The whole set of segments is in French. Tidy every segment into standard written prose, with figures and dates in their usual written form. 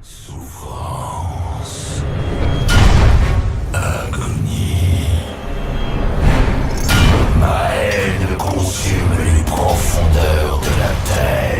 Souffrance, agonie, ma haine consume les profondeurs de la terre.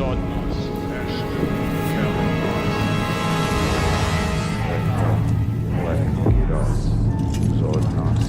Zodnos est Kellenos. Lekkiros, Zodnos.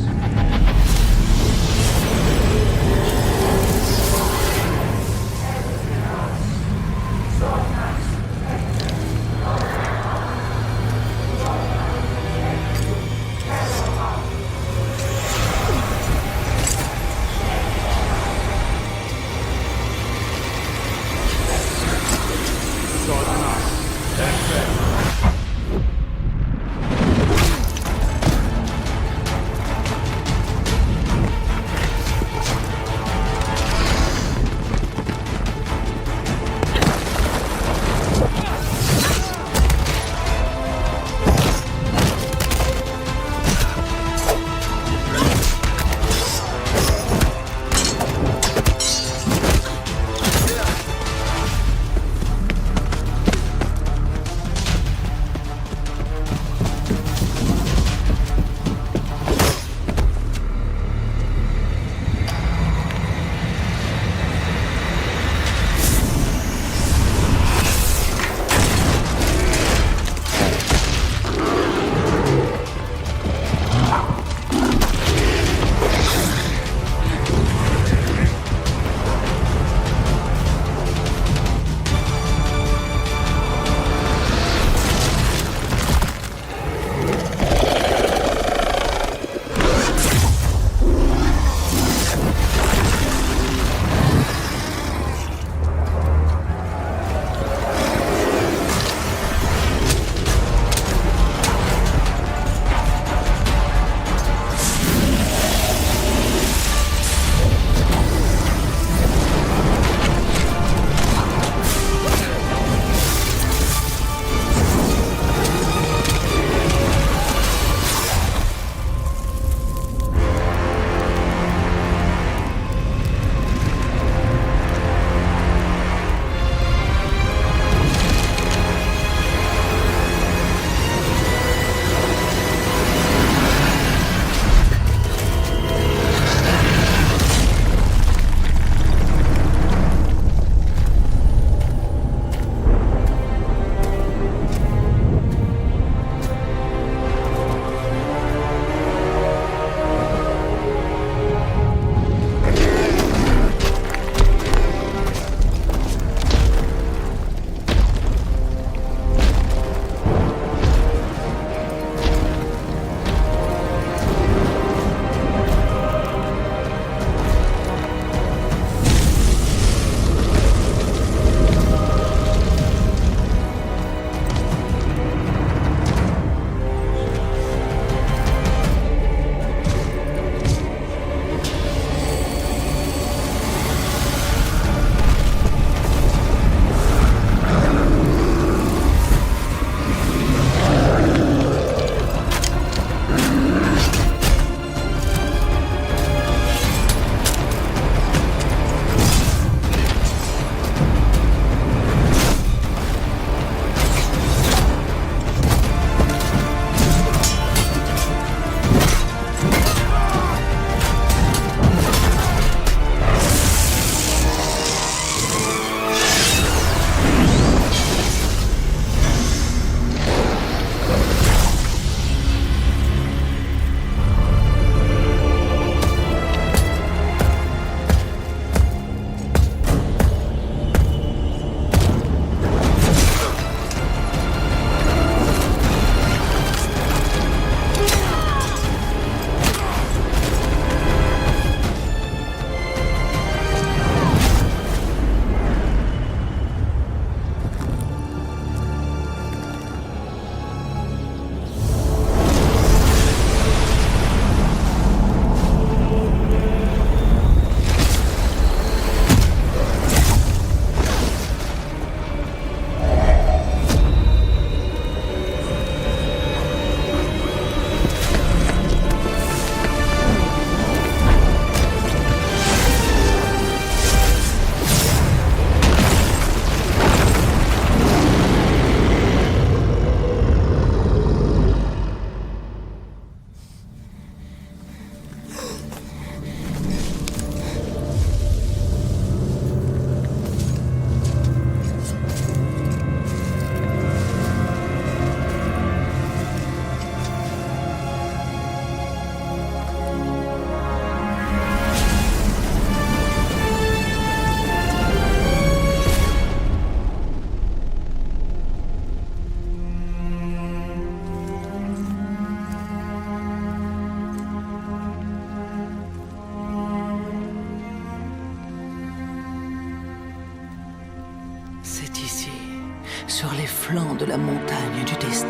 sur les flancs de la montagne du destin,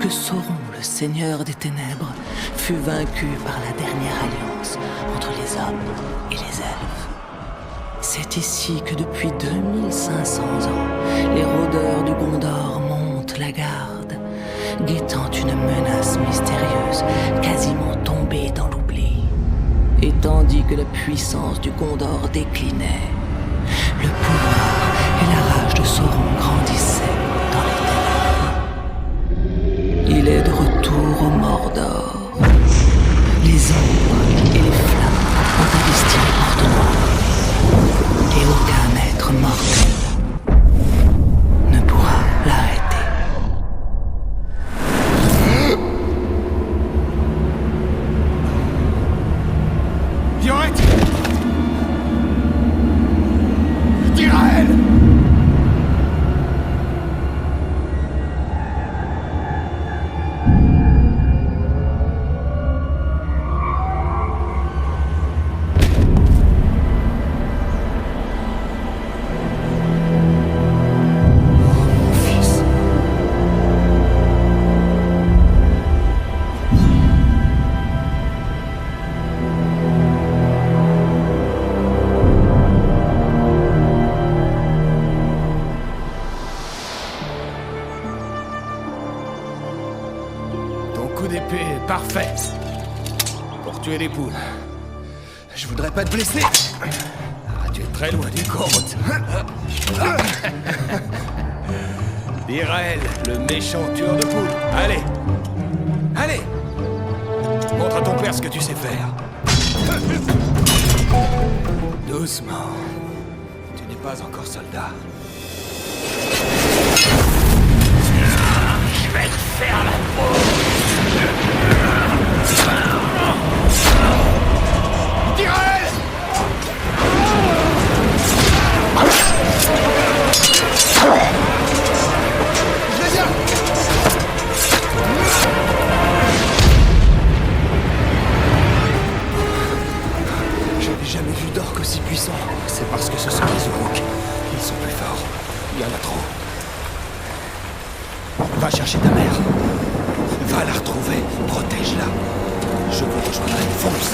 que Sauron, le seigneur des ténèbres, fut vaincu par la dernière alliance entre les hommes et les elfes. C'est ici que depuis 2500 ans, les rôdeurs du Gondor montent la garde, guettant une menace mystérieuse, quasiment tombée dans l'oubli. Et tandis que la puissance du Gondor déclinait, le pouvoir et la rage de Sauron grandissaient dans les ténèbres. Il est de retour au Mordor. Les ombres et les flammes ont investi les portes noires. Et aucun maître mortel ne pourra l'arrêter. Violette! Dirael! Parfait. Pour tuer les poules. Je voudrais pas te blesser. Ah, tu es très loin du compte. Dirael, le méchant tueur de poules. Allez. Allez. Montre à ton père ce que tu sais faire. Doucement. Tu n'es pas encore soldat. Je vais te faire la peau. Dirael! Je vais bien! J'avais jamais vu d'orques aussi puissants. C'est parce que ce sont les Uruk. Ils sont plus forts. Il y en a trop. Va chercher ta mère. Va la retrouver. Protège-la. Je vous rejoindrai. Fonce.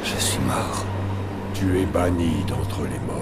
Je suis mort. Tu es banni d'entre les morts.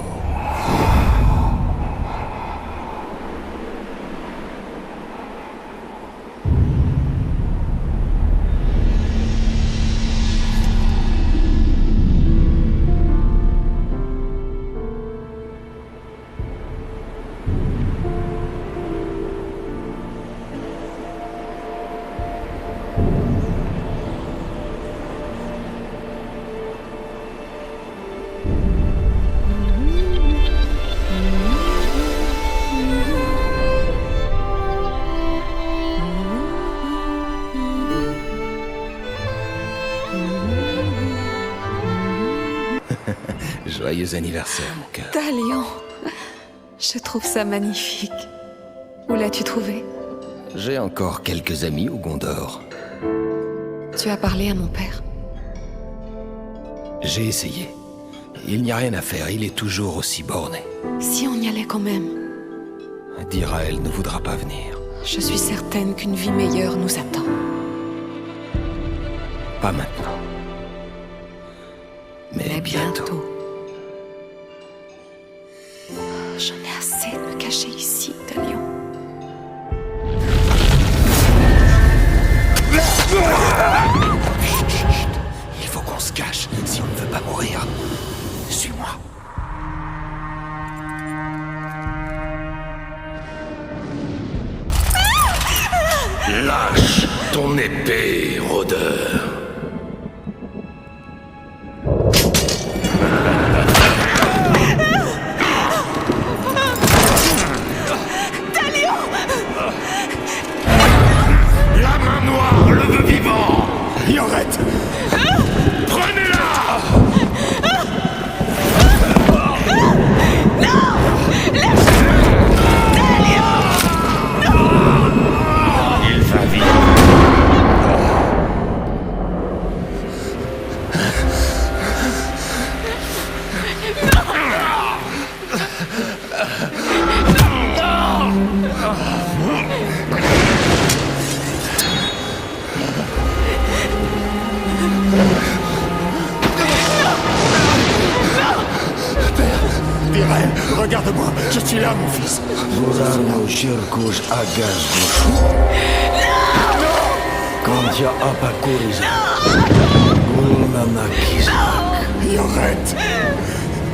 Joyeux anniversaire, mon cœur. Talion, je trouve ça magnifique. Où l'as-tu trouvé? J'ai encore quelques amis au Gondor. Tu as parlé à mon père? J'ai essayé. Il n'y a rien à faire, il est toujours aussi borné. Si on y allait quand même. Dirael ne voudra pas venir. Je suis certaine qu'une vie meilleure nous attend. Pas maintenant. Mais bientôt. J'en ai assez de me cacher ici, Talion. Chut, chut, chut. Il faut qu'on se cache si on ne veut pas mourir. Suis-moi. Lâche ton épée, rôdeur. La main noire, le vœu vivant. Yorette! Prenez-la. Non! Je suis là, mon fils. Gurarno Shirkush Agas Gushu. Kantia Apakuriza. Gulmanakizak. Yorette.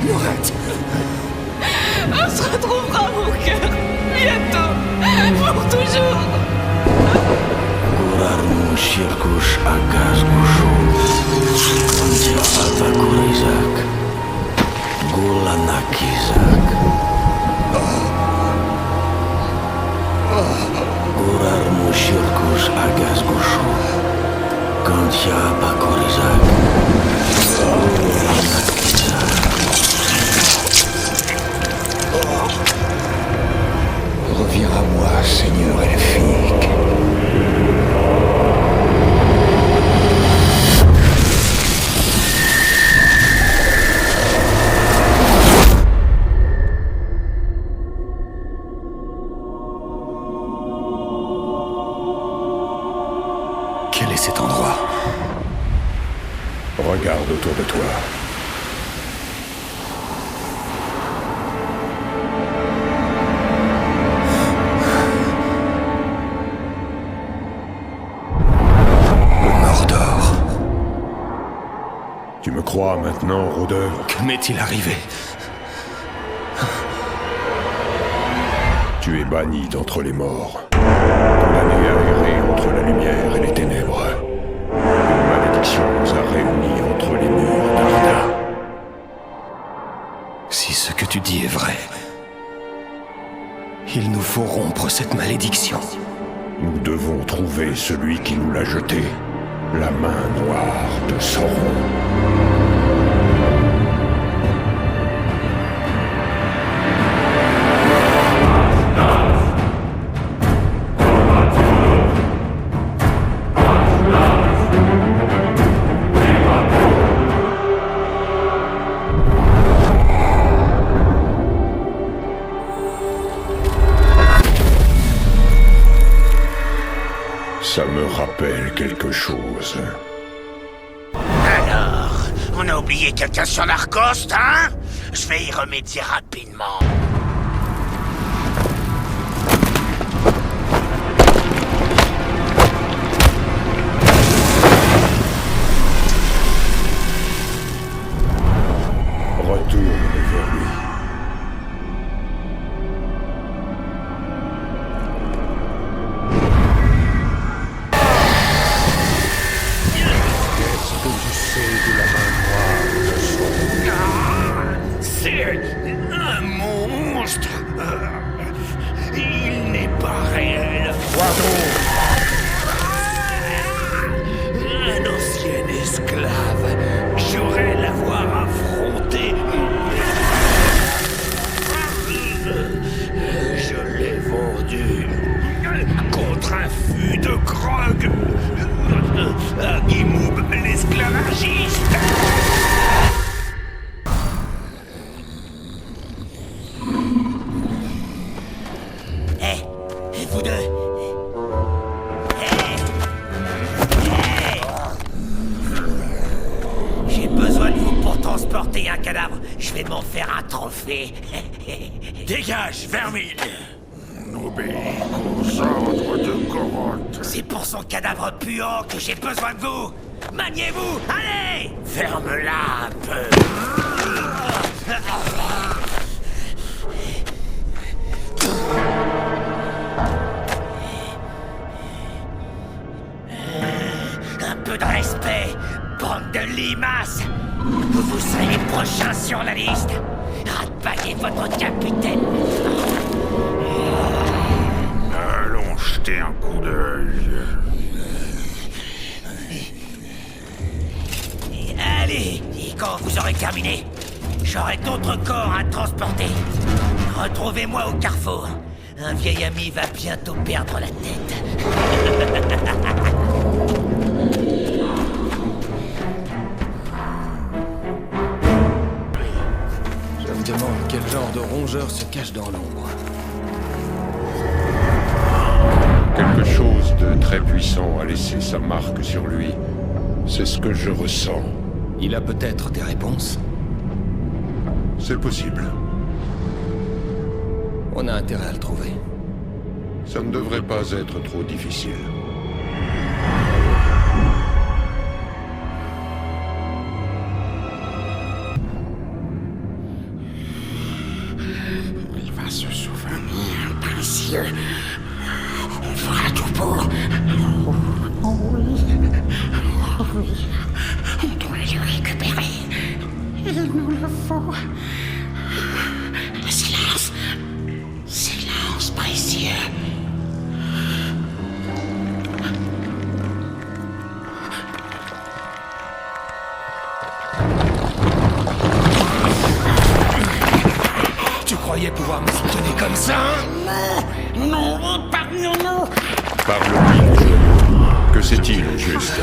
Yorette. On se retrouvera, mon cœur. Bientôt. Pour toujours. Gurarno Shirkush Agas Gushu. Kantia Apakurizak. Gulanakizak. Gurarno Shirkush Agas Gushu. Kantia Apakurizak. Gulanakizak. Reviens à moi, Seigneur elfique. Quel est cet endroit? Regarde autour de toi. Mordor. Tu me crois maintenant, rôdeur? Que m'est-il arrivé? Tu es banni d'entre les morts. Condamné à errer entre la lumière et les ténèbres. Une malédiction nous a réunis entre les murs d'Arda. Si ce que tu dis est vrai, il nous faut rompre cette malédiction. Nous devons trouver celui qui nous l'a jeté. La main noire de Sauron. Ça me rappelle quelque chose. Alors, on a oublié quelqu'un sur l'Arcoste, hein? Je vais y remédier rapidement. Retourne vers lui. C'est un monstre. Il n'est pas réel. Un ancien esclave. J'aurais l'avoir affronté. Je l'ai vendu contre un fût de grog à Guimoub, l'esclavagiste. Vous deux. J'ai besoin de vous pour transporter un cadavre. Je vais m'en faire un trophée. Dégage, vermine. N'obéis qu'aux ordres de Goroth. C'est pour son cadavre puant que j'ai besoin de vous. Maniez-vous, allez. Ferme-la un peu. Un peu de respect, bande de limaces. Vous serez les prochains sur la liste. Rapaillez votre capitaine. Allons jeter un coup d'œil. Allez, et quand vous aurez terminé, j'aurai d'autres corps à transporter. Retrouvez-moi au carrefour. Un vieil ami va bientôt perdre la tête. Je me demande quel genre de rongeur se cache dans l'ombre. Quelque chose de très puissant a laissé sa marque sur lui. C'est ce que je ressens. Il a peut-être des réponses. C'est possible. On a intérêt à le trouver. Ça ne devrait pas être trop difficile. Il va se souvenir d'un ciel. On fera tout pour. Oh oui. Oh oui. On doit le récupérer. Il nous le faut. Silence. Silence précieux. Tu croyais pouvoir me soutenir comme ça, hein? Non, épargne-nous. Parle-lui du jeu. Que c'est-il au juste?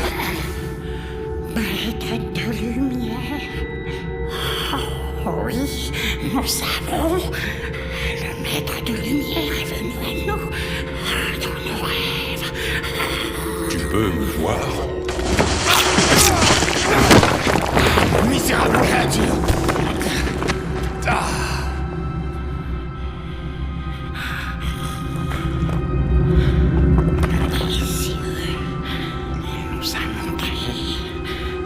Maître de lumière. Oh, oui, nous savons. Le maître de lumière est venu à nous dans nos rêves. Tu peux me voir. Misérable créature! Ah. Précieux.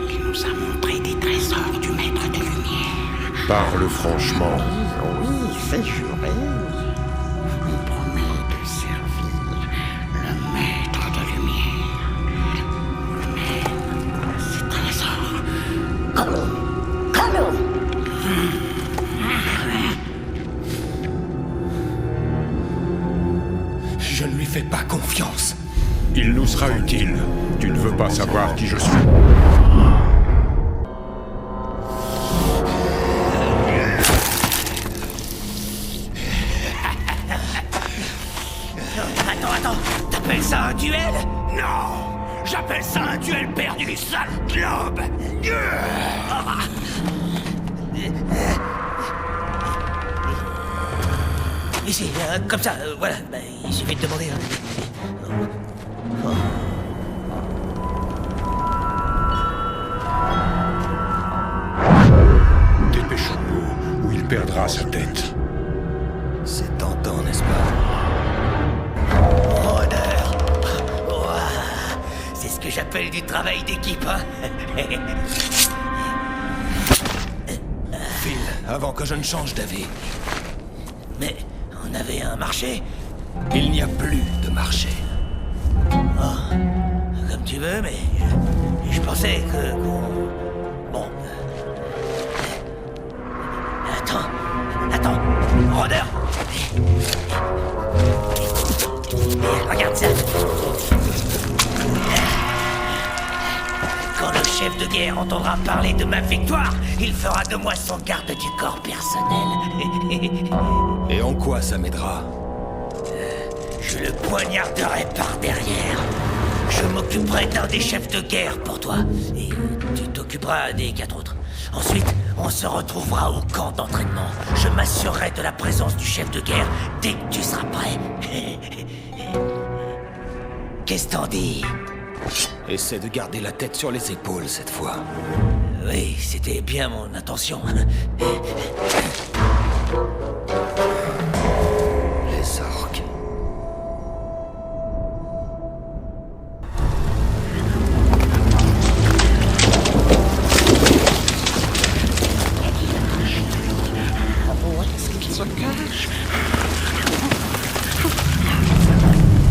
Il nous a montré des trésors du maître de lumière. Parle franchement. Oui, c'est juré. On promet de servir le maître de lumière. Mais ces trésors. Colomb. Je ne lui fais pas confiance. Il nous sera utile. Tu ne veux pas savoir qui je suis. Attends, t'appelles ça un duel? Non! J'appelle ça un duel perdu, sale globe! Ici, comme ça, voilà, il suffit de demander. Dépêchons-nous, ou il perdra sa tête. C'est tentant, n'est-ce pas? Rôdeur! Ouah, c'est ce que j'appelle du travail d'équipe, hein? File, avant que je ne change d'avis. Mais on avait un marché? Il n'y a plus de marché. Oh, comme tu veux, mais je pensais que... Bon... Attends, rôdeur! Regarde ça! Quand le chef de guerre entendra parler de ma victoire, il fera de moi son garde du corps personnel. Et en quoi ça m'aidera? Je le poignarderai par derrière. Je m'occuperai d'un des chefs de guerre pour toi. Et tu t'occuperas des 4 autres. Ensuite, on se retrouvera au camp d'entraînement. Je m'assurerai de la présence du chef de guerre dès que tu seras prêt. Qu'est-ce t'en dis? Essaie de garder la tête sur les épaules cette fois. Oui, c'était bien mon intention. Les orques. Où est-ce qu'il se cache?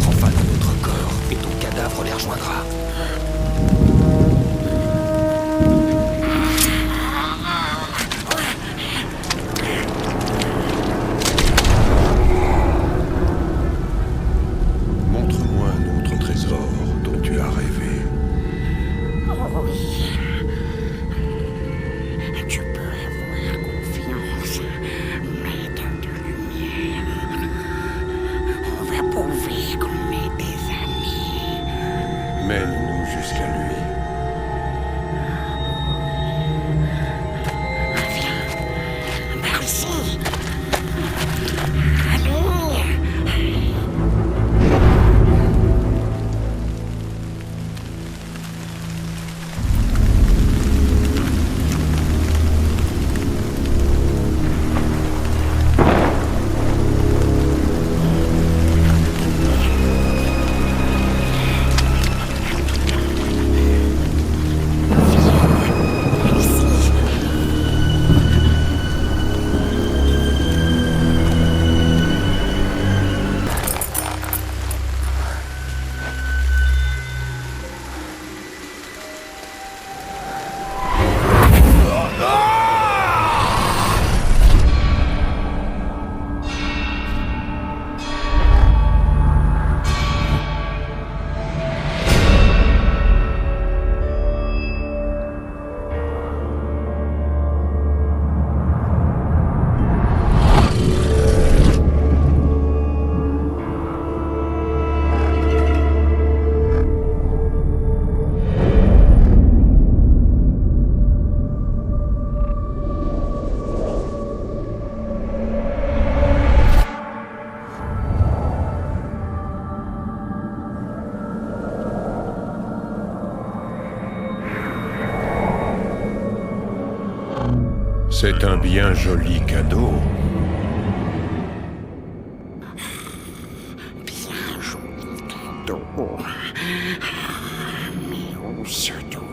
Enfin de notre corps, et ton cadavre les rejoindra. Montre-moi un autre trésor dont tu as rêvé. Oh oui. Tu peux avoir confiance, maître de lumière. On va prouver qu'on est des amis. Mène-nous jusqu'à lui. Viens. Merci. Allez. C'est un bien joli cadeau. Bien joli cadeau. Mais où se trouve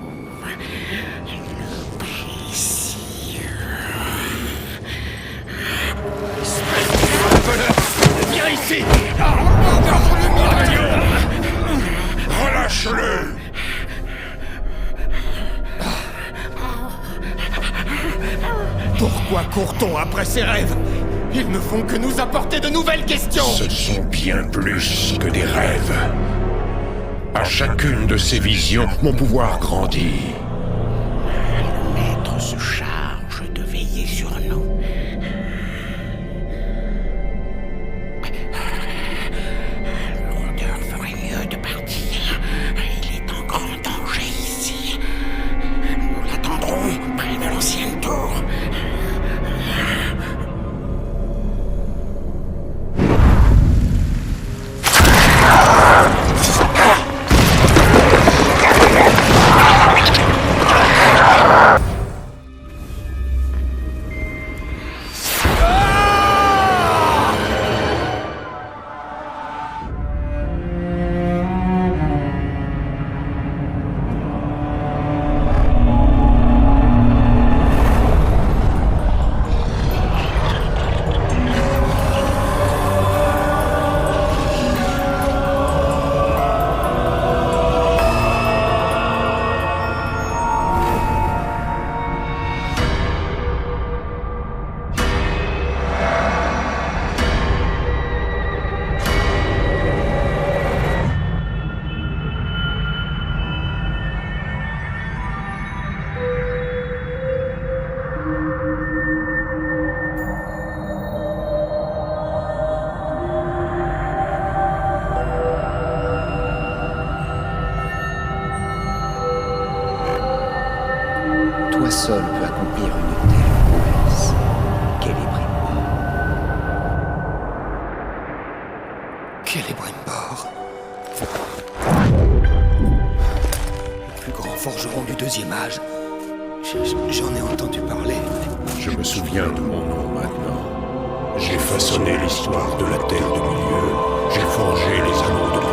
le précieux? Viens ici! Relâche-le! Pourquoi court-on après ces rêves? Ils ne font que nous apporter de nouvelles questions! Ce sont bien plus que des rêves. À chacune de ces visions, mon pouvoir grandit. Le maître se charge de veiller sur nous. L'odeur ferait mieux de partir. Il est en grand danger ici. Nous l'attendrons près de l'ancienne tour. Toi seul peux accomplir une telle promesse. Celebrimbor. Celebrimbor. Le plus grand forgeron du deuxième âge. J'en ai entendu parler. Je me souviens de mon nom maintenant. J'ai façonné l'histoire de la Terre du Milieu. J'ai forgé les anneaux de pouvoir.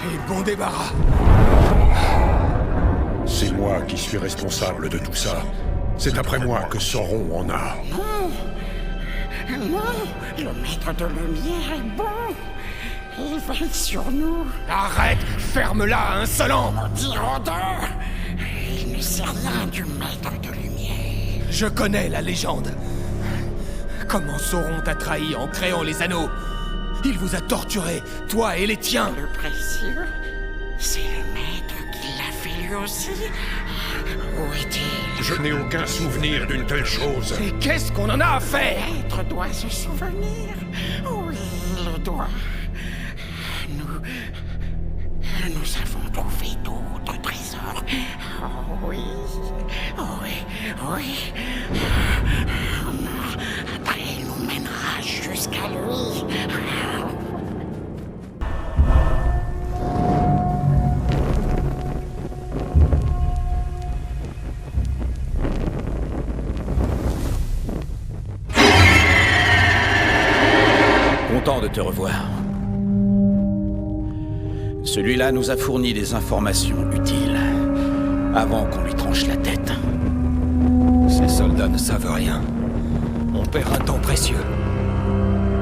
Et bon débarras. C'est moi qui suis responsable de tout ça. C'est après moi que Sauron en a. Non, le maître de lumière est bon. Il veille sur nous. Arrête! Ferme-la, insolent! Maudit rôdeur. Il ne sait rien du maître de lumière. Je connais la légende. Comment Sauron t'a trahi en créant les anneaux? Il vous a torturé, toi et les tiens. Le précieux, c'est le maître qui l'a fait lui aussi. Où est-il? Je n'ai aucun souvenir d'une telle chose. Et qu'est-ce qu'on en a à faire? Le maître doit se souvenir. Oui, il le doit. Nous avons trouvé d'autres trésors. Oh oui, oui, oui. Après, il nous mènera jusqu'à lui. Content de te revoir. Celui-là nous a fourni des informations utiles avant qu'on lui tranche la tête. Ces soldats ne savent rien. On perd un temps précieux.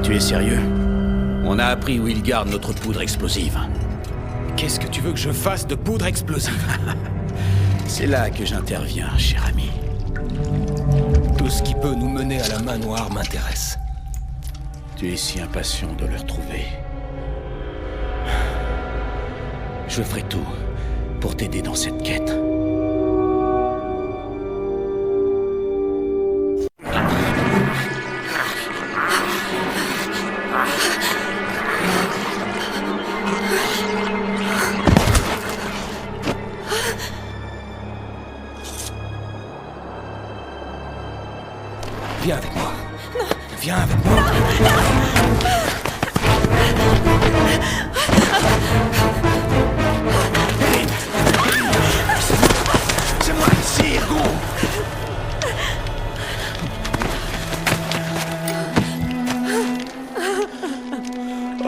Tu es sérieux? On a appris où il garde notre poudre explosive. Qu'est-ce que tu veux que je fasse de poudre explosive? C'est là que j'interviens, cher ami. Tout ce qui peut nous mener à la main noire m'intéresse. Tu es si impatient de le retrouver. Je ferai tout pour t'aider dans cette quête.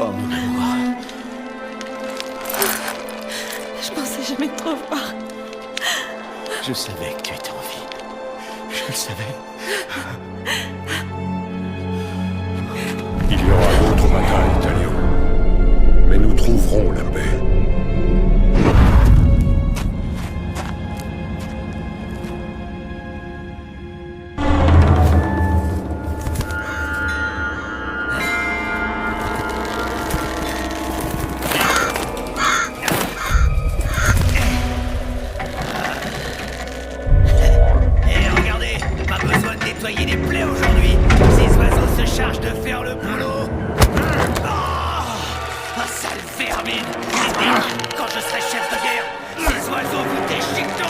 Oh, mon amour. Je pensais jamais te revoir. Je savais que tu étais en vie. Je le savais. Il y aura d'autres batailles, Talion. Mais nous trouverons la paix. Et regardez, pas besoin de nettoyer les plaies aujourd'hui. Ces oiseaux se chargent de faire le boulot. Ah, sale vermine. Quand je serai chef de guerre, ces oiseaux vous déchiqueteront.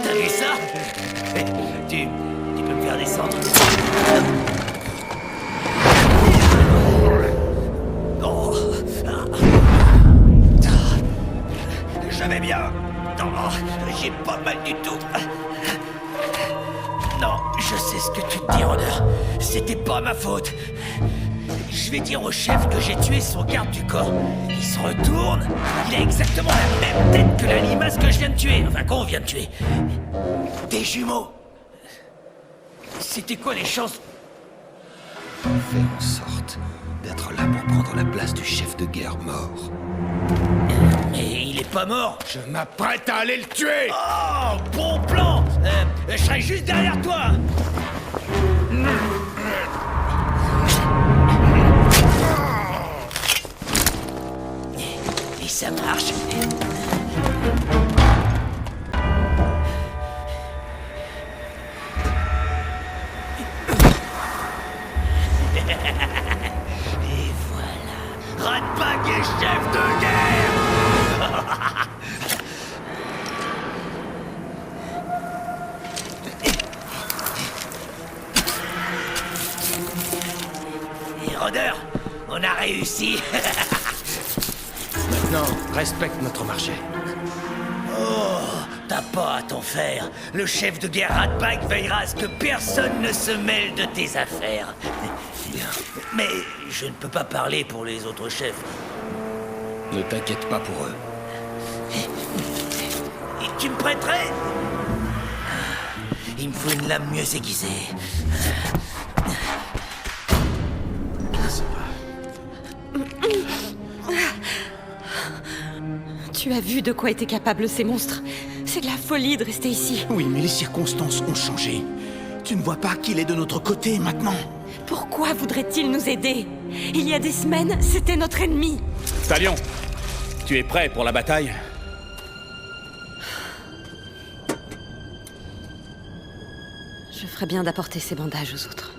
T'as vu ça? Tu peux me faire descendre? Oh. Je vais bien. Non, j'ai pas mal du tout. Non, je sais ce que tu te dis, Roder. C'était pas ma faute. Je vais dire au chef que j'ai tué son garde du corps. Il se retourne. Il a exactement la même tête que la limace que je viens de tuer. Enfin, qu'on vient de tuer. Des jumeaux. C'était quoi les chances? Fais en sorte d'être là pour prendre la place du chef de guerre mort. Mais il est pas mort. Je m'apprête à aller le tuer. Oh, bon plan. Je serai juste derrière toi. Et ça marche. Et voilà. Ratbag est chef de guerre. Et Roder, on a réussi. Maintenant, respecte notre marché. Oh, t'as pas à t'en faire. Le chef de guerre Ratbag veillera à ce que personne ne se mêle de tes affaires. Mais je ne peux pas parler pour les autres chefs. Ne t'inquiète pas pour eux. Et tu me prêterais? Il me faut une lame mieux aiguisée. Tu as vu de quoi étaient capables ces monstres? C'est de la folie de rester ici. Oui, mais les circonstances ont changé. Tu ne vois pas qu'il est de notre côté maintenant? Pourquoi voudrait-il nous aider? Il y a des semaines, c'était notre ennemi. Talion, tu es prêt pour la bataille? Je ferais bien d'apporter ces bandages aux autres.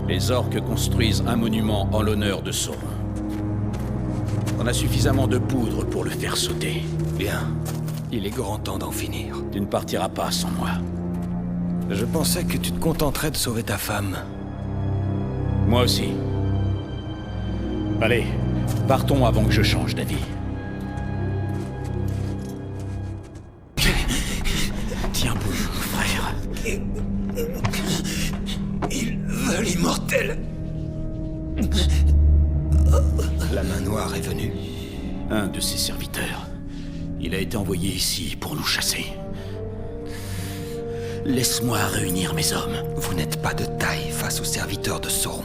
Les orques construisent un monument en l'honneur de Sauron. On a suffisamment de poudre pour le faire sauter. Bien. Il est grand temps d'en finir. Tu ne partiras pas sans moi. Je pensais que tu te contenterais de sauver ta femme. Moi aussi. Allez, partons avant que je change d'avis. Tiens bon, frère. Ils veulent l'immortel. La main noire est venue. Un de ses serviteurs. Il a été envoyé ici pour nous chasser. Laisse-moi réunir mes hommes. Vous n'êtes pas de taille face aux serviteurs de Sauron.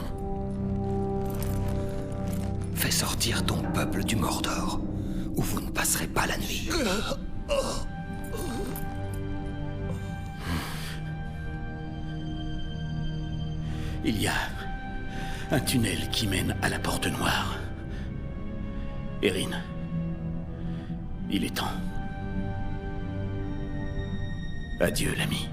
Fais sortir ton peuple du Mordor, ou vous ne passerez pas la nuit. Il y a un tunnel qui mène à la Porte Noire. Erin, il est temps. Adieu, l'ami.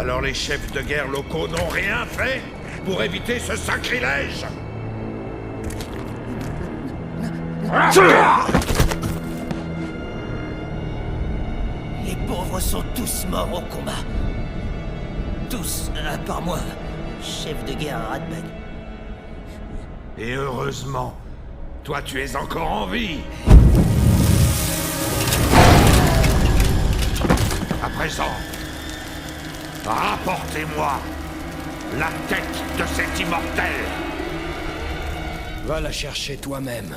Alors les chefs de guerre locaux n'ont rien fait pour éviter ce sacrilège? Les pauvres sont tous morts au combat. Tous, à part moi, chef de guerre à Radbeg. Et heureusement, toi tu es encore en vie. À présent, rapportez-moi la tête de cet immortel. Va la chercher toi-même.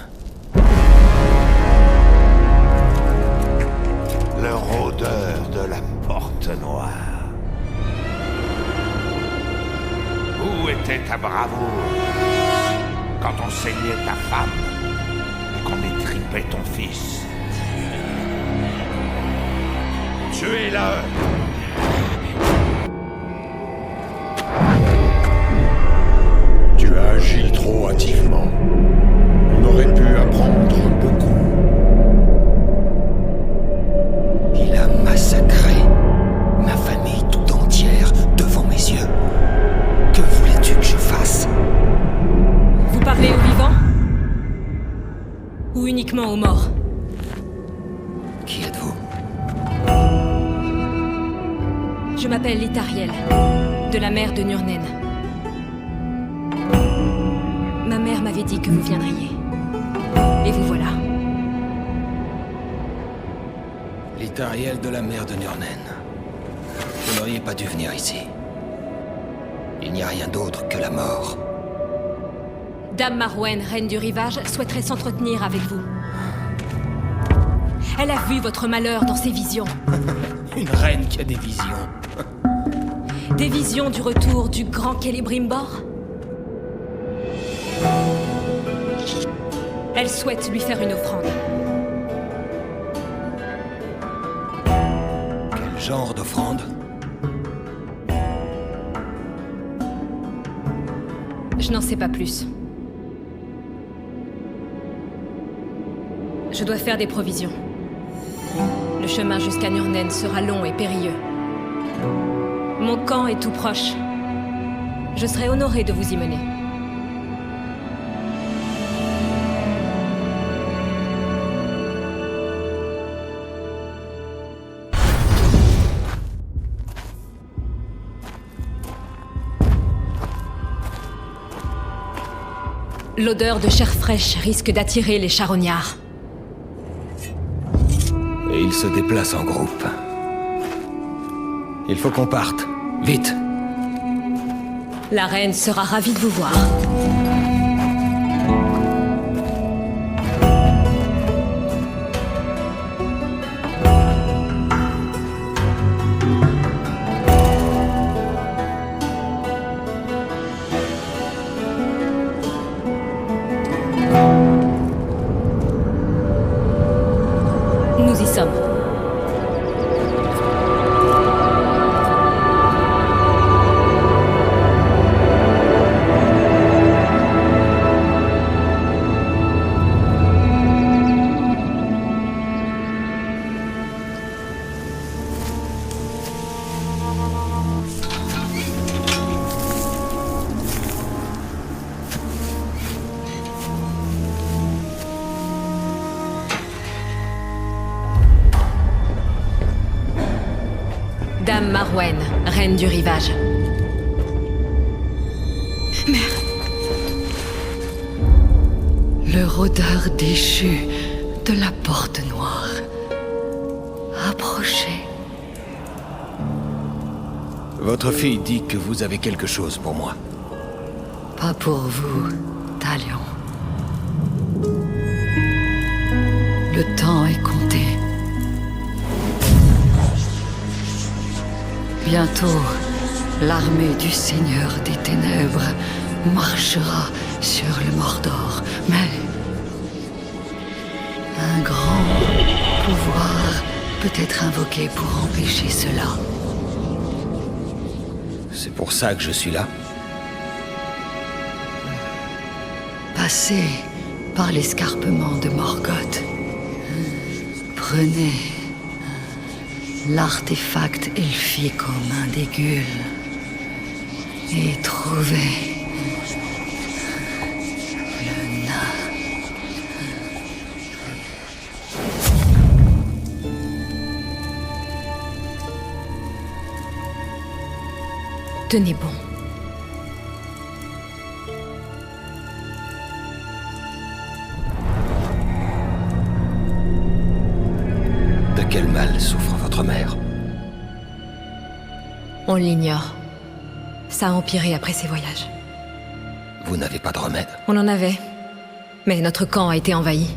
Le rôdeur de la Porte Noire. Où était ta bravoure quand on saignait ta femme et qu'on étripait ton fils? Tuez-le! Tu as agi trop hâtivement. On aurait pu apprendre beaucoup. Il a massacré ma famille tout entière devant mes yeux. Que voulais-tu que je fasse? Vous parlez aux vivants? Ou uniquement aux morts? Qui êtes-vous? Je m'appelle Litariel, de la mer de Nurnen. Ma mère m'avait dit que vous viendriez. Et vous voilà. Litariel de la mer de Nurnen. Vous n'auriez pas dû venir ici. Il n'y a rien d'autre que la mort. Dame Marwen, reine du rivage, souhaiterait s'entretenir avec vous. Elle a vu votre malheur dans ses visions. Une reine qui a des visions. Des visions du retour du grand Celebrimbor. Elle souhaite lui faire une offrande. Quel genre d'offrande? Je n'en sais pas plus. Je dois faire des provisions. Le chemin jusqu'à Nurnen sera long et périlleux. Mon camp est tout proche. Je serai honoré de vous y mener. L'odeur de chair fraîche risque d'attirer les charognards. Et ils se déplacent en groupe. Il faut qu'on parte. Vite! La reine sera ravie de vous voir. Nous y sommes. Dame Marwen, reine du rivage. Mère. Le rôdeur déchu de la Porte Noire. Approchez. Votre fille dit que vous avez quelque chose pour moi. Pas pour vous, Talion. Le temps est compté. Bientôt, l'armée du Seigneur des Ténèbres marchera sur le Mordor, mais un grand pouvoir peut être invoqué pour empêcher cela. C'est pour ça que je suis là. Passez par l'escarpement de Morgoth. Prenez l'artefact elfique magnifique aux mains d'Aigul et trouver le nain. Tenez bon. De quel mal souffre votre mère? On l'ignore. Ça a empiré après ces voyages. Vous n'avez pas de remède? On en avait. Mais notre camp a été envahi.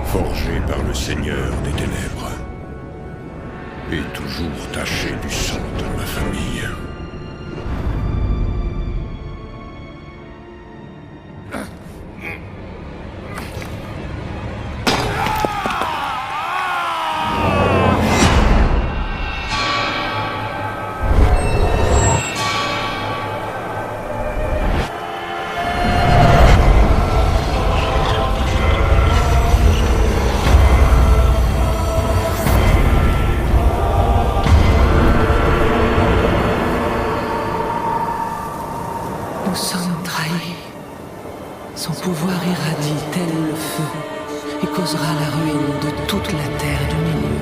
Forgé par le Seigneur des Ténèbres. Et toujours taché du sang de ma famille. Nous sommes trahis. Son pouvoir irradie tel le feu et causera la ruine de toute la terre du milieu.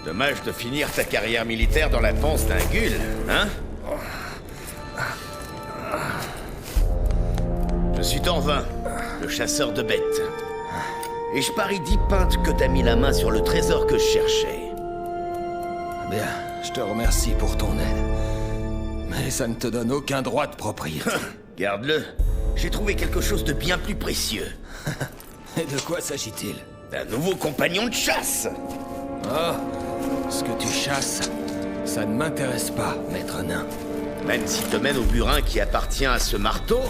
Dommage de finir ta carrière militaire dans la panse d'un Gul, hein? Je suis Tanvin, le chasseur de bêtes. Et je parie 10 pintes que t'as mis la main sur le trésor que je cherchais. Bien, je te remercie pour ton aide. Mais ça ne te donne aucun droit de propriété. Garde-le. J'ai trouvé quelque chose de bien plus précieux. Et de quoi s'agit-il? D'un nouveau compagnon de chasse. Oh, ce que tu chasses, ça ne m'intéresse pas, maître nain. Même s'il te mène au burin qui appartient à ce marteau.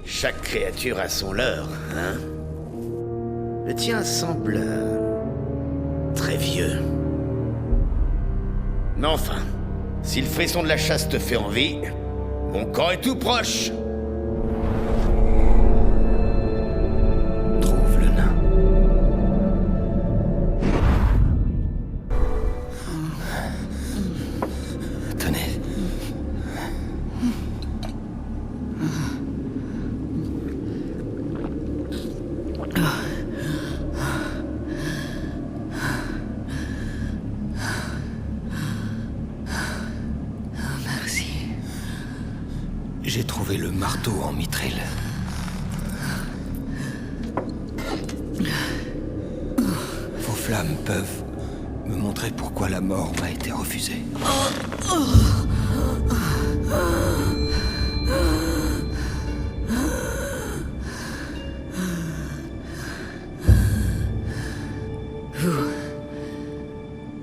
Chaque créature a son leurre, hein? Le tien semble très vieux. Mais enfin, si le frisson de la chasse te fait envie, mon camp est tout proche. Trouve le nain. Tenez. Merci. J'ai trouvé le marteau en mithril. Vos flammes peuvent me montrer pourquoi la mort m'a été refusée.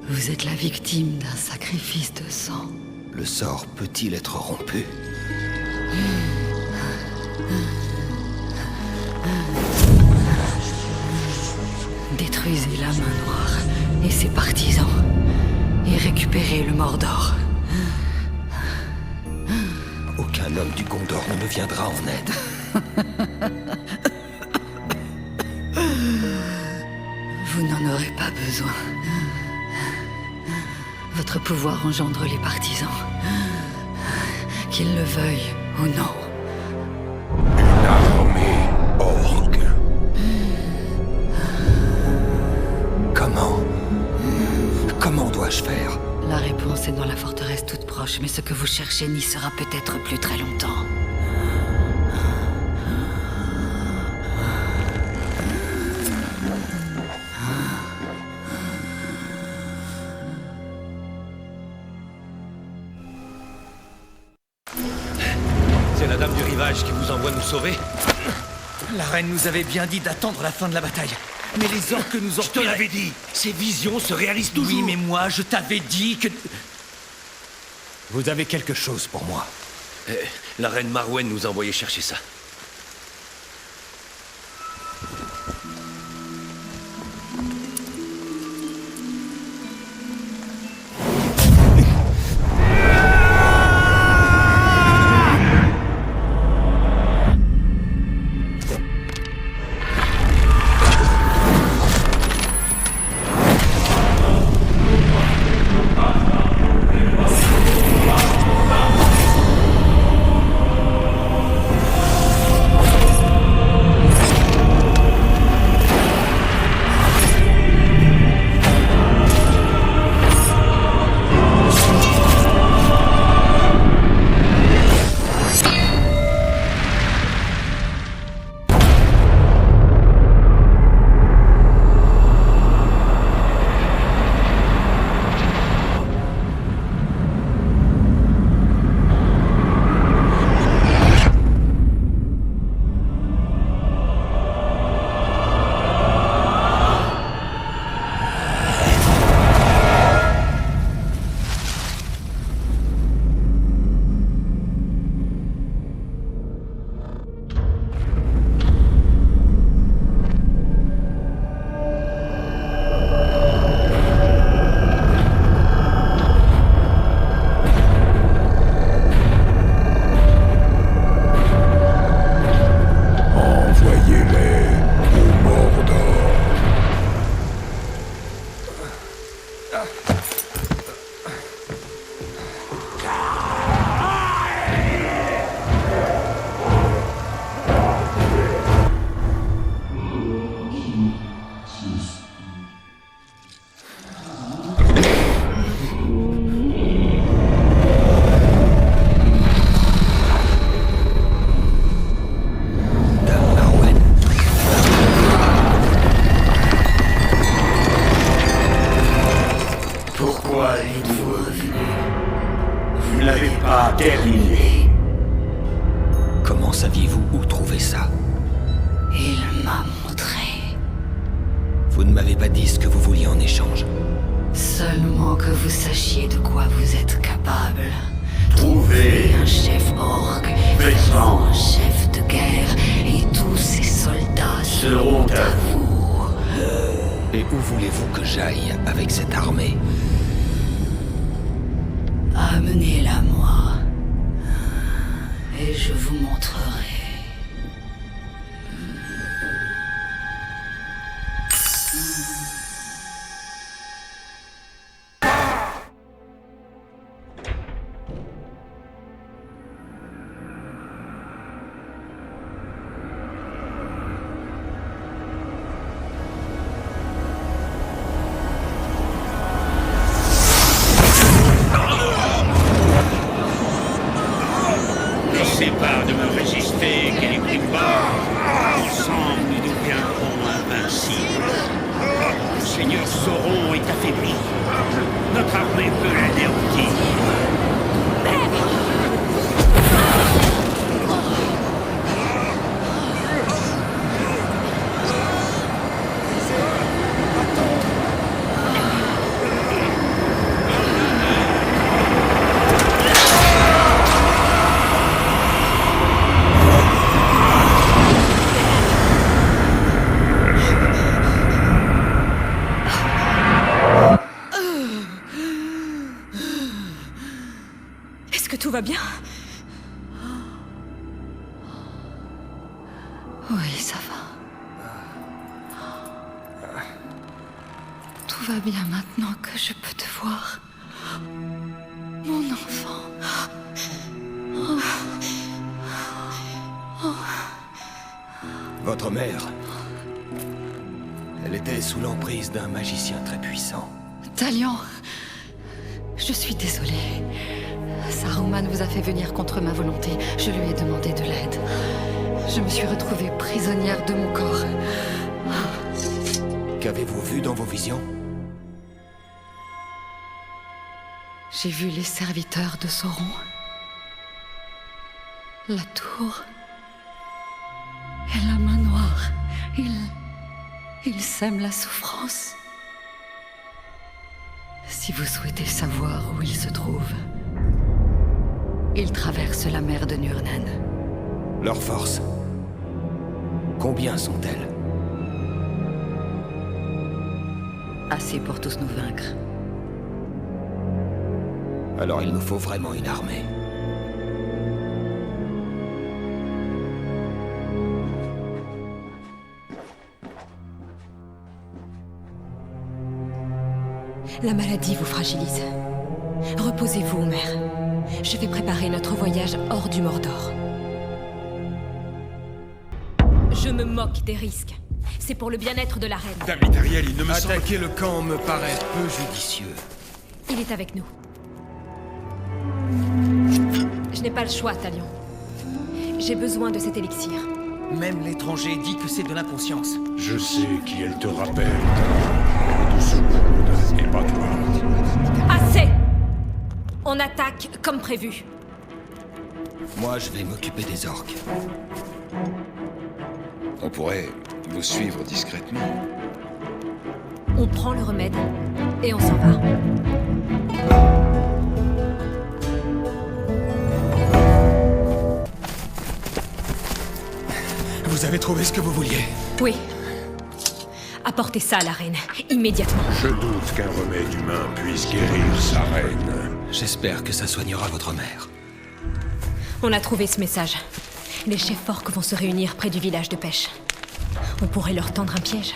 Vous êtes la victime d'un sacrifice de sang. Le sort peut-il être rompu? Détruisez la main noire et ses partisans et récupérez le Mordor. Aucun homme du Gondor ne me viendra en aide. Vous n'en aurez pas besoin. Votre pouvoir engendre les partisans. Qu'il le veuille ou non. Une armée orque. Comment dois-je faire? La réponse est dans la forteresse toute proche, mais ce que vous cherchez n'y sera peut-être plus très longtemps. C'est la dame du rivage qui vous envoie nous sauver? La reine nous avait bien dit d'attendre la fin de la bataille. Mais les orques nous ont... Je te l'avais dit. Ces visions se réalisent toujours. Oui, mais moi, je t'avais dit que... Vous avez quelque chose pour moi. La reine Marwen nous a envoyé chercher ça. terminé. Comment saviez-vous où trouver ça? Il m'a montré. Vous ne m'avez pas dit ce que vous vouliez en échange. Seulement que vous sachiez de quoi vous êtes capable. Trouver un chef orc, Faisant un chef de guerre, et tous ses soldats seront à vous. Et où voulez-vous que j'aille avec cette armée? Amenez-la moi, et je vous montrerai. Pas de me résister, Celebrimbor. Ensemble, nous deviendrons invincibles. Le seigneur Sauron est affaibli. Notre armée peut l'anéantir. Tout va bien? Oui, ça va. Tout va bien maintenant que je peux te voir. Mon enfant. Oh. Votre mère... Elle était sous l'emprise d'un magicien très puissant. Talion, je suis désolée. Saruman vous a fait venir contre ma volonté. Je lui ai demandé de l'aide. Je me suis retrouvée prisonnière de mon corps. Qu'avez-vous vu dans vos visions? J'ai vu les serviteurs de Sauron. La tour. Et la main noire. Ils sèment la souffrance. Si vous souhaitez savoir où ils se trouvent, ils traversent la mer de Nurnen. Leurs forces. Combien sont-elles? Assez pour tous nous vaincre. Alors il nous faut vraiment une armée. La maladie vous fragilise. Reposez-vous, mère. Je vais préparer notre voyage hors du Mordor. Je me moque des risques. C'est pour le bien-être de la reine. Dame Itariel, il ne me semble... Attaquer le camp me paraît peu judicieux. Il est avec nous. Je n'ai pas le choix, Talion. J'ai besoin de cet élixir. Même l'étranger dit que c'est de l'inconscience. Je sais qui elle te rappelle. Elle est de Soukoud, et pas toi. Assez! On attaque comme prévu. Moi, je vais m'occuper des orques. On pourrait vous suivre discrètement. On prend le remède et on s'en va. Vous avez trouvé ce que vous vouliez? Oui. Apportez ça à la reine, immédiatement. Je doute qu'un remède humain puisse guérir sa reine. J'espère que ça soignera votre mère. On a trouvé ce message. Les chefs orques vont se réunir près du village de pêche. On pourrait leur tendre un piège.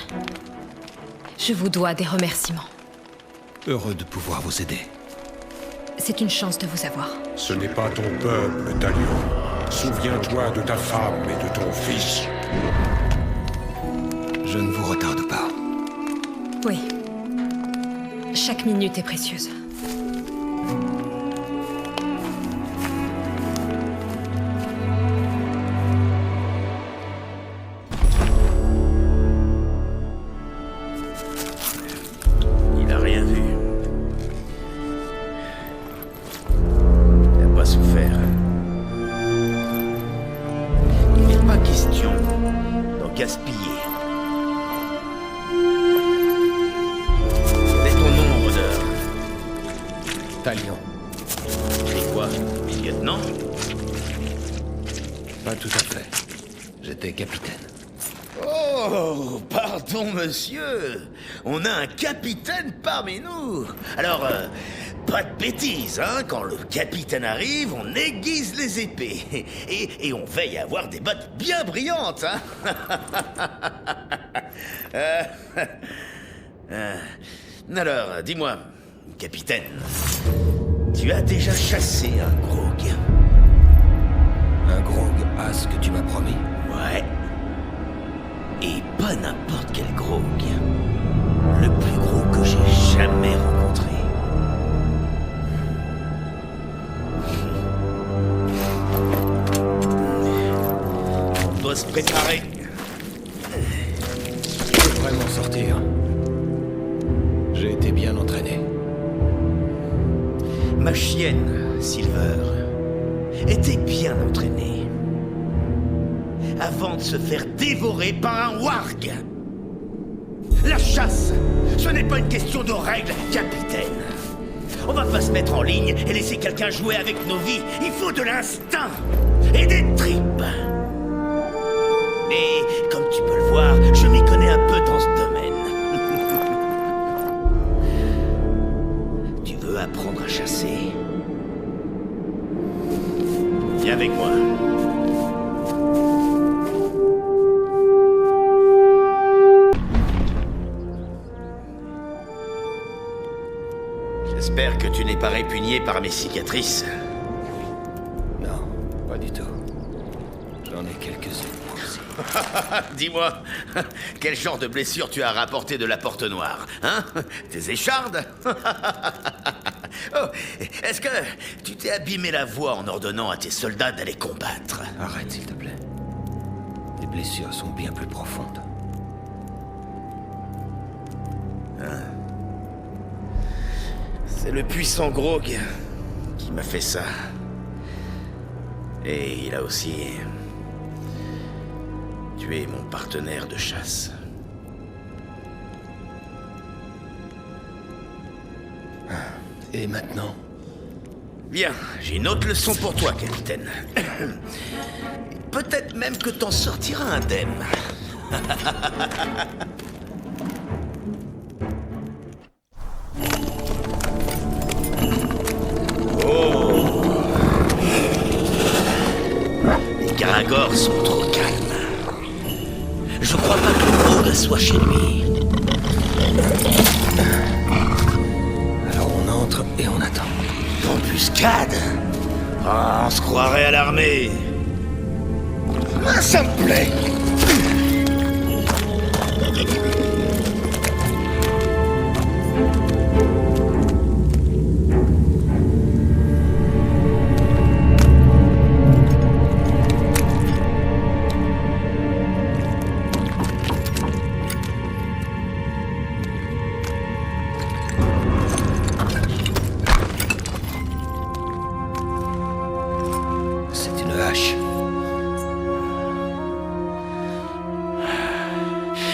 Je vous dois des remerciements. Heureux de pouvoir vous aider. C'est une chance de vous avoir. Ce n'est pas ton peuple, Talion. Souviens-toi de ta femme et de ton fils. Je ne vous retarde pas. Oui. Chaque minute est précieuse. Il a rien vu. Il n'a pas souffert. Il n'est pas question d'en gaspiller. Quel est ton nom, rôdeur? Talion. C'est quoi, lieutenant? Pas tout à fait. J'étais capitaine. Oh, pardon, monsieur. On a un capitaine parmi nous. Alors, pas de bêtises, hein. Quand le capitaine arrive, on aiguise les épées. Et on veille à avoir des bottes bien brillantes, hein. Alors, dis-moi, capitaine, tu as déjà chassé un grog? Un grog a ce que tu m'as promis? Ouais. Et pas n'importe quel grog. Le plus gros que j'ai jamais rencontré. On doit se préparer. Je peux vraiment sortir. J'ai été bien entraîné. Ma chienne, Silver, était bien entraînée. Avant de se faire dévorer par un warg. La chasse, ce n'est pas une question de règles, capitaine. On va pas se mettre en ligne et laisser quelqu'un jouer avec nos vies. Il faut de l'instinct et des tripes. Mais, comme tu peux le voir, je m'y connais un peu dans ce domaine. Tu veux apprendre à chasser? Viens avec moi. J'espère que tu n'es pas répugné par mes cicatrices. Non, pas du tout. J'en ai quelques-unes, moi aussi. Dis-moi, quel genre de blessure tu as rapporté de la Porte Noire, hein? Tes échardes? Oh, est-ce que tu t'es abîmé la voix en ordonnant à tes soldats d'aller combattre? Arrête, s'il te plaît. Tes blessures sont bien plus profondes. C'est le puissant Grog qui m'a fait ça. Et il a aussi tué mon partenaire de chasse. Et maintenant? Bien, j'ai une autre leçon pour toi, capitaine. Peut-être même que t'en sortiras indemne. Les Garagors sont trop calmes. Je crois pas que le monde soit chez lui. Alors on entre et on attend. Embuscade? Ah, on se croirait à l'armée. Ah, ça me plaît. C'est une hache.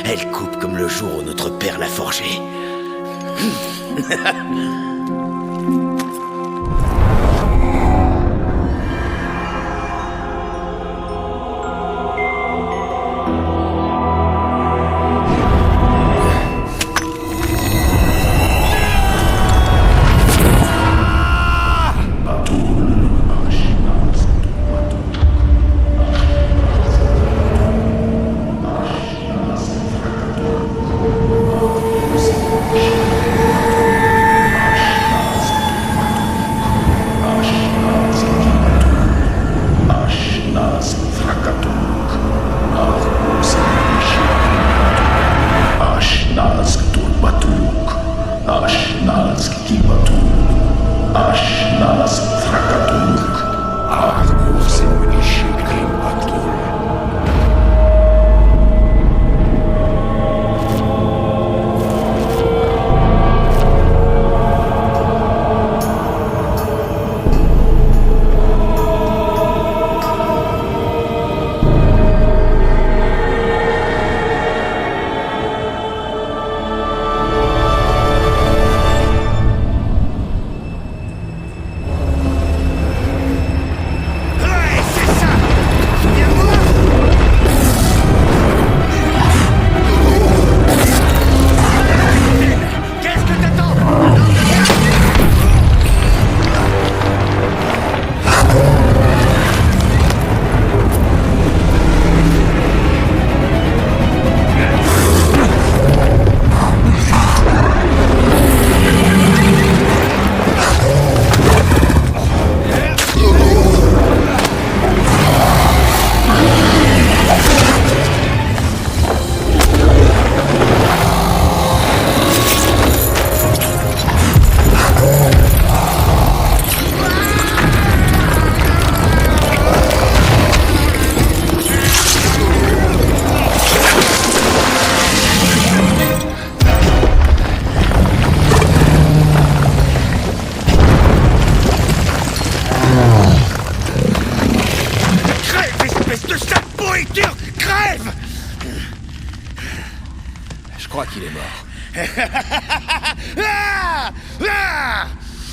Elle coupe comme le jour où notre père l'a forgée. Je crois qu'il est mort. Ah, ah,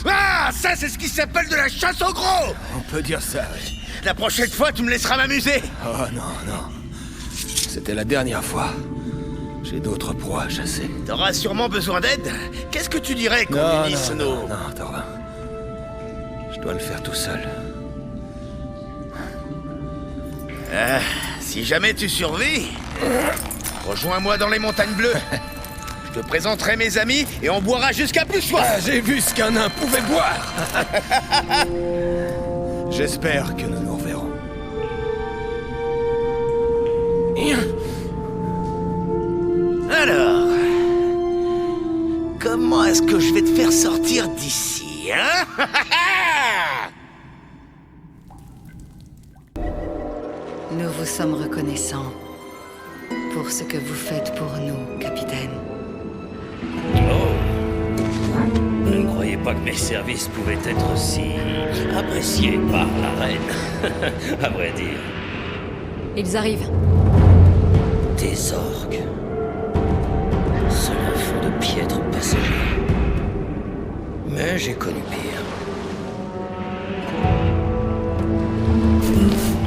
ah, ça, c'est ce qui s'appelle de la chasse au gros. On peut dire ça, oui. La prochaine fois, tu me laisseras m'amuser. Oh non, non. C'était la dernière fois. J'ai d'autres proies à chasser. T'auras sûrement besoin d'aide. Qu'est-ce que tu dirais qu'on unisse nos... Non, Thorin. Je dois le faire tout seul. Ah, si jamais tu survis, rejoins-moi dans les montagnes bleues. Je te présenterai mes amis et on boira jusqu'à plus soif. Ah, j'ai vu ce qu'un nain pouvait boire. J'espère que nous nous reverrons. Alors... Comment est-ce que je vais te faire sortir d'ici, hein? Nous vous sommes reconnaissants pour ce que vous faites pour nous, capitaine. Oh. Je ne croyais pas que mes services pouvaient être si appréciés par la reine, à vrai dire. Ils arrivent. Des orques. Cela font de piètres passagers. Mais j'ai connu pire.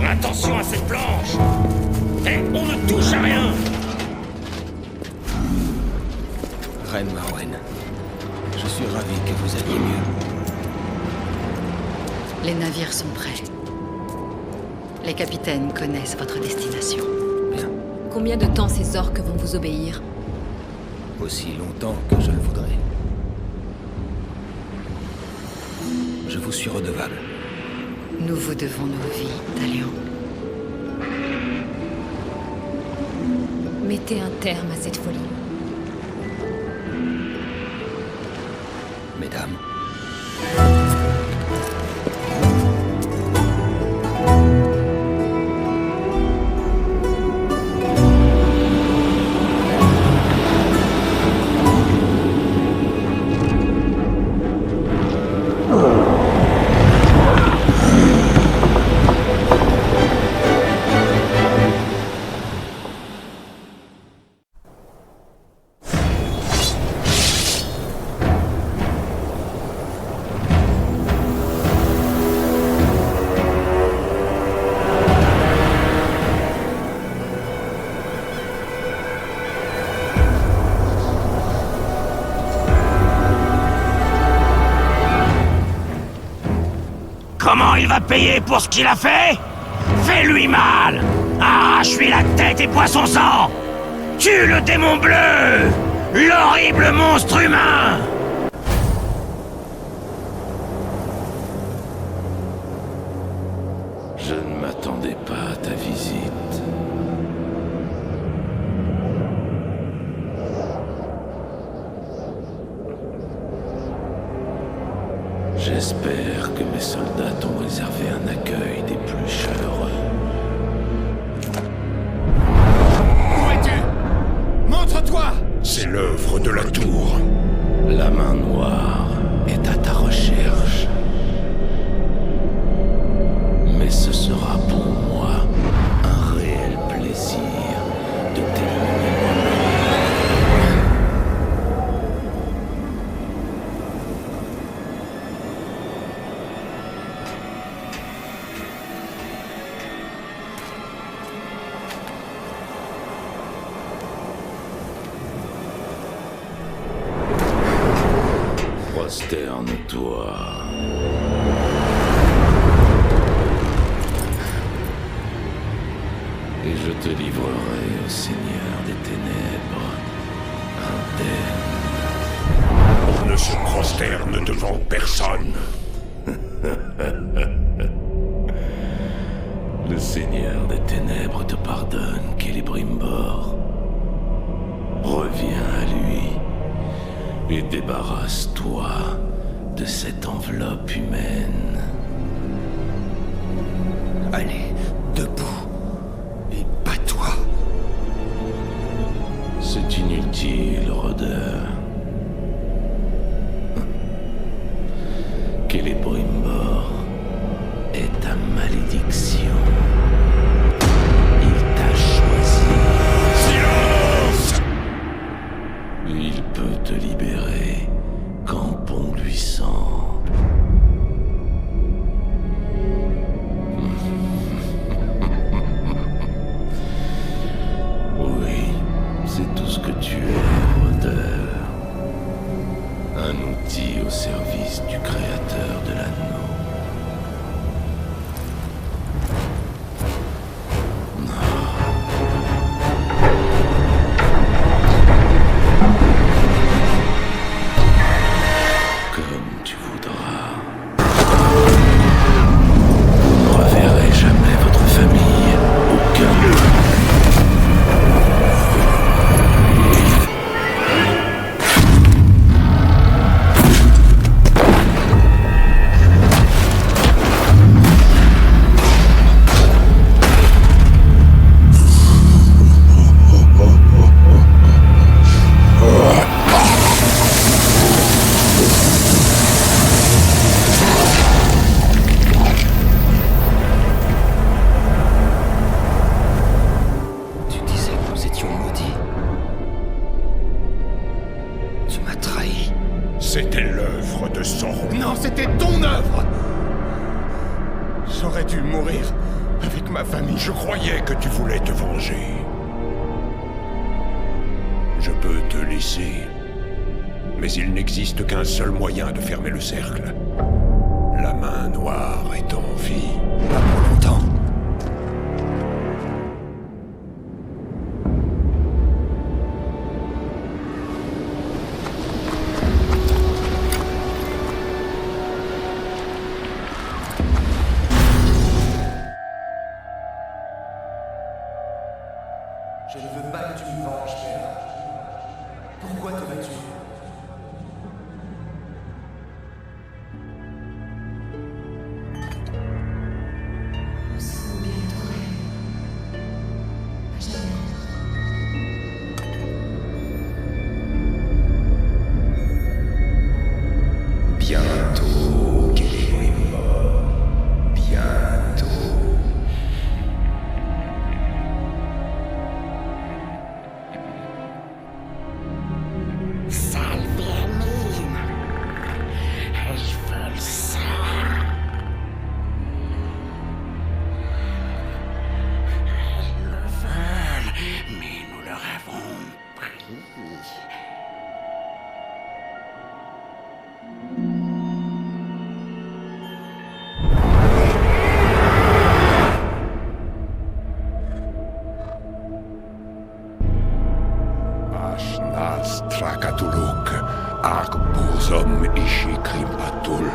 Attention à cette planche! Eh, on ne touche à rien! Reine Marwen, je suis ravi que vous alliez mieux. Les navires sont prêts. Les capitaines connaissent votre destination. Bien. Combien de temps ces orques vont vous obéir? Aussi longtemps que je le voudrais. Je vous suis redevable. Nous vous devons nos vies, Talion. Mettez un terme à cette folie. Mesdames. Comment il va payer pour ce qu'il a fait? Fais-lui mal! Arrache-lui la tête et bois son sang! Tue le démon bleu! L'horrible monstre humain! Je ne m'attendais pas à ta visite. J'espère que mes soldats t'ont réservé un accueil des plus chaleureux. Où es-tu? Montre-toi! C'est l'œuvre de la tour. La main noire est à ta recherche. Mais ce sera pour moi un réel plaisir de t'éliminer moi-même. Prosterne-toi. Et je te livrerai au Seigneur des Ténèbres, indemne. On ne se prosterne devant personne. Le Seigneur des Ténèbres te pardonne, Celebrimbor. Reviens à lui et débarrasse-toi de cette enveloppe humaine. Allez, debout. Et bats-toi. C'est inutile, rôdeur. Celebrimbor est ta malédiction. Il t'a choisi. Silence! Il peut te libérer quand bon lui semble. Oui, c'est tout ce que tu es, rôdeur. Un outil au service du créateur de l'anneau. J'aurais dû mourir avec ma famille. Je croyais que tu voulais te venger. Je peux te laisser. Mais il n'existe qu'un seul moyen de fermer le cercle. La main noire est en vie. Pas pour longtemps. Je ne veux pas que tu me venges, père. Pourquoi te vas-tu? Nous serons bientôt rêves. À jamais. Bientôt, Clément. Bientôt. Sale vermine. Elles veulent ça. Elles le veulent, mais nous leur avons pris. Ashnaz Trakatuluk, Arbuzom Ishikrim Atul.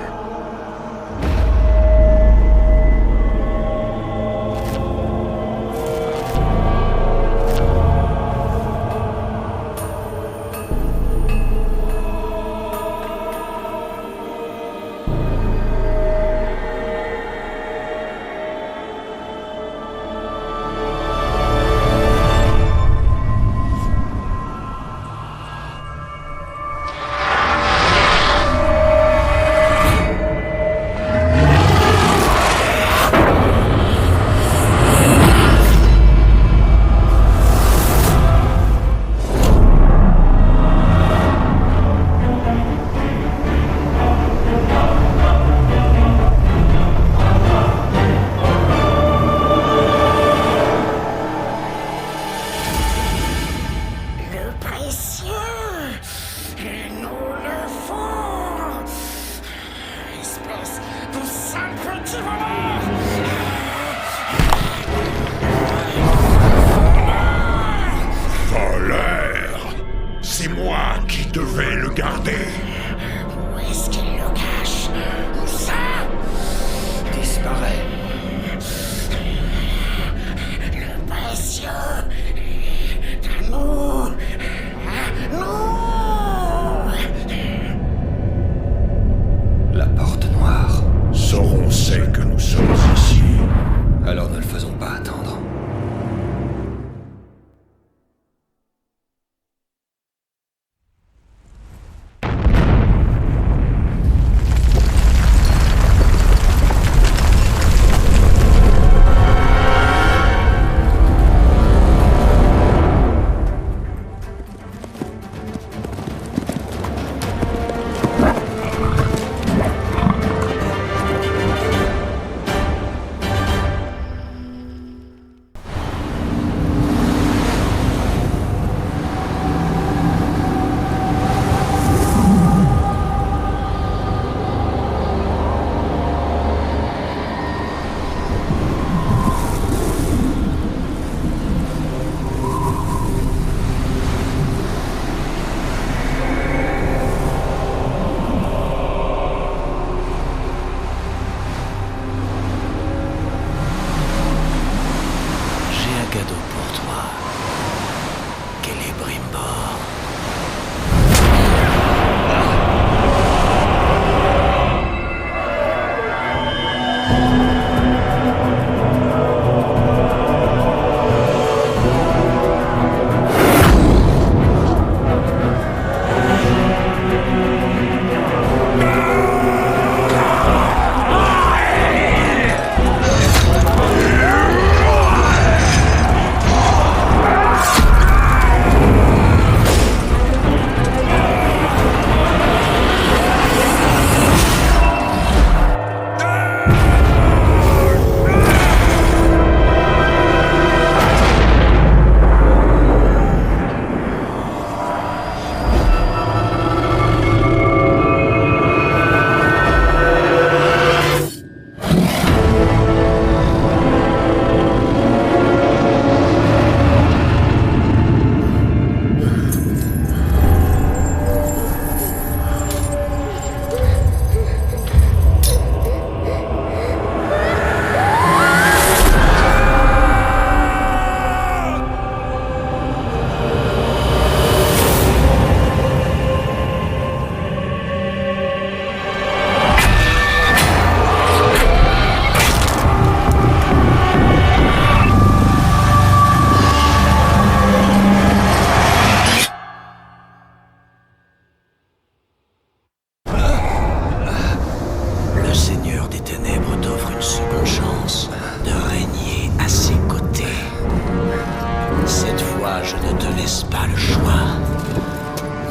Le précieux, et nous le font. Espèce de sale petit voleur. Voleur! C'est moi qui devais le garder. Où est-ce qu'il le cache? Où ça? Disparaît. Le précieux est à nous. À nous. La porte noire. Sauron sait que nous sommes ici. Alors ne le faisons pas attendre. J'ai un cadeau pour toi. Celebrimbor. laisse pas le choix.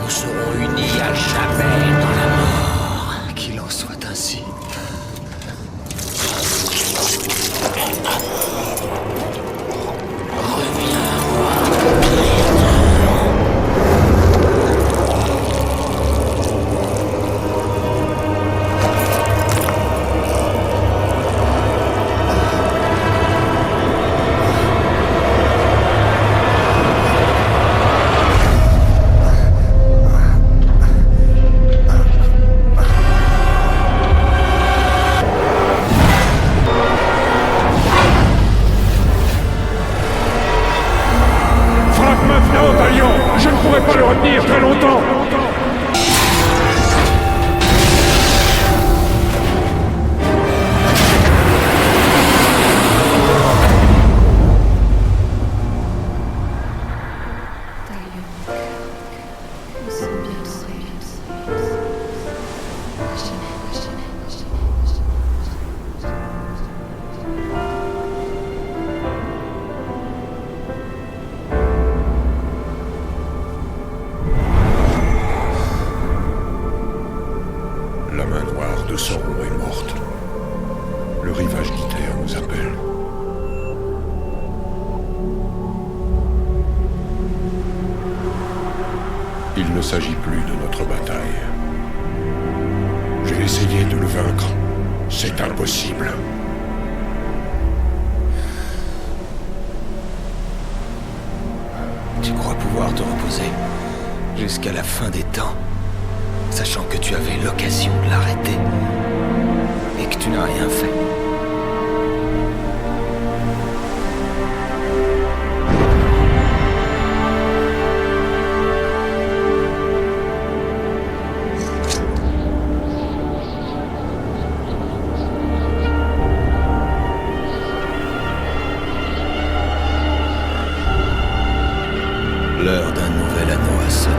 Nous serons unis à jamais dans la mort. Qu'il en soit ainsi. Frappe maintenant, Talion! Je ne pourrai pas le retenir très longtemps! Nous sommes bien tombés. La main noire de Sauron est morte. Le rivage d'Iter nous appelle. Il ne s'agit plus de notre bataille. J'ai essayé de le vaincre. C'est impossible. Tu crois pouvoir te reposer jusqu'à la fin des temps, sachant que tu avais l'occasion de l'arrêter et que tu n'as rien fait. L'heure d'un nouvel anneau a sonné.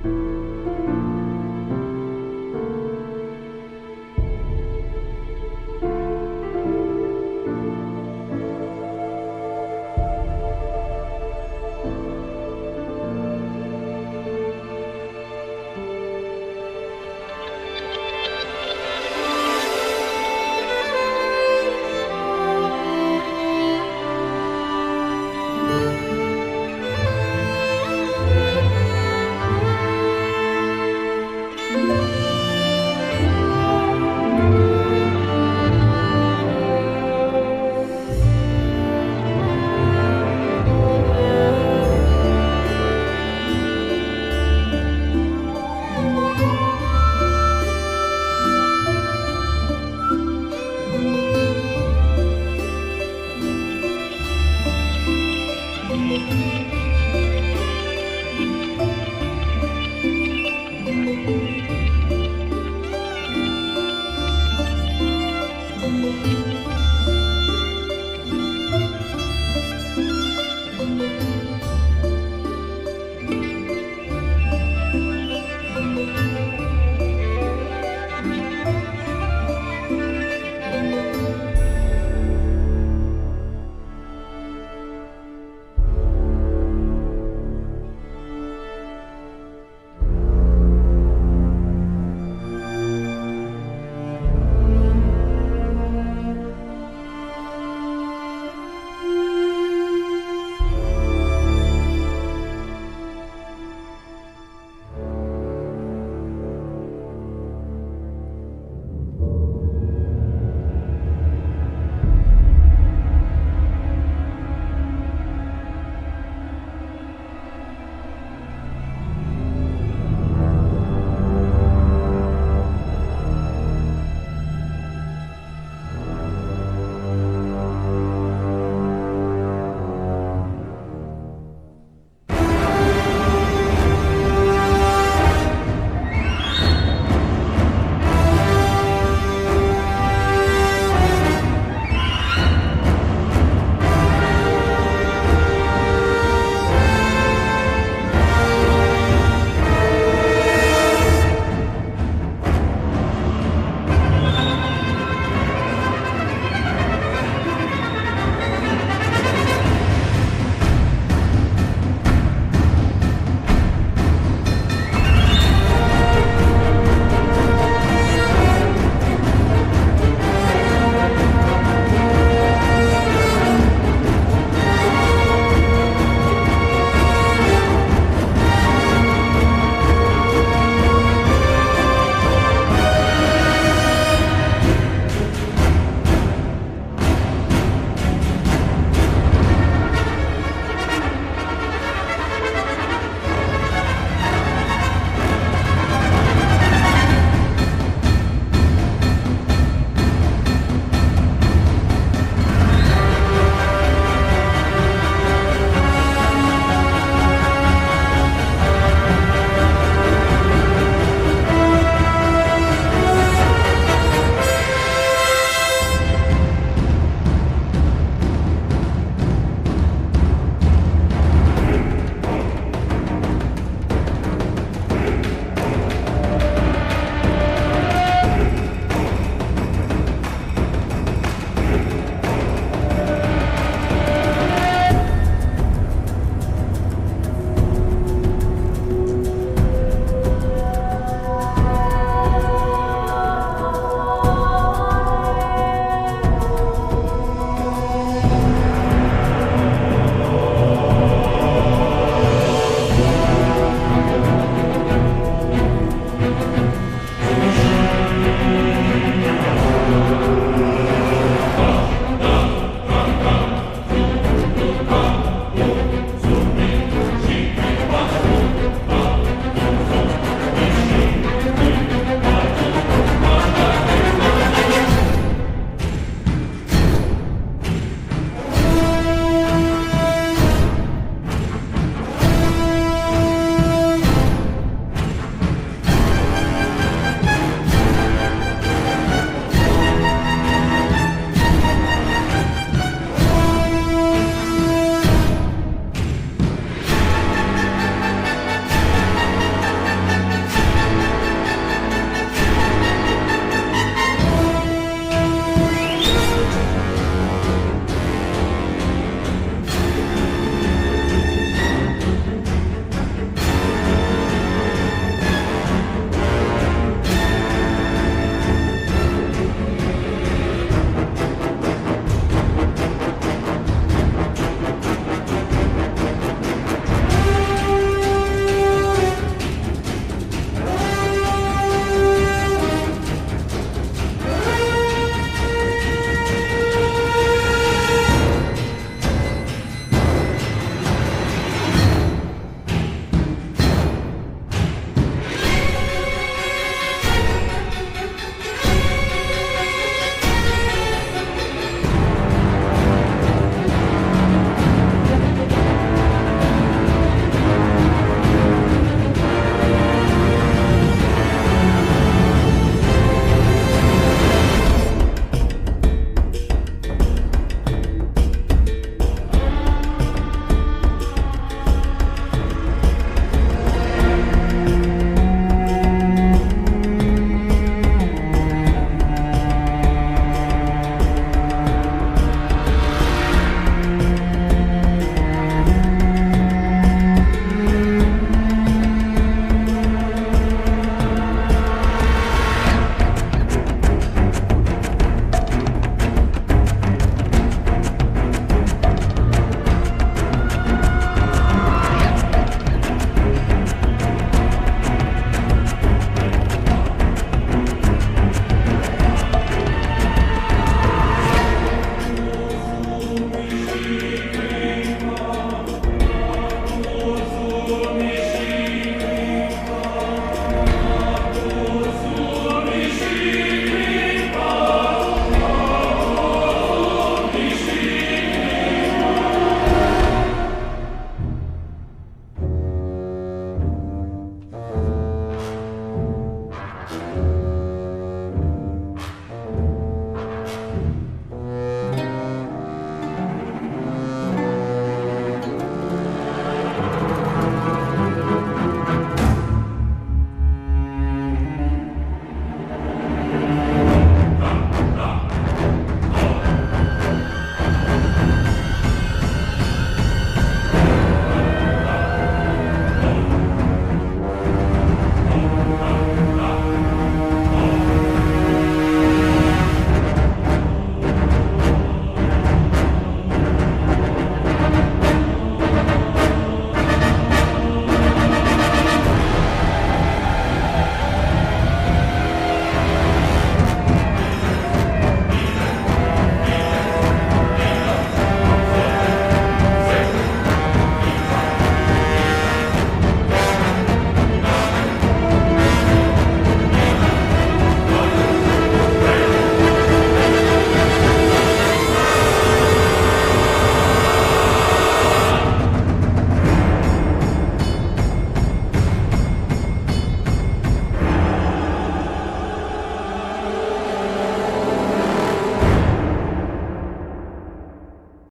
Erin.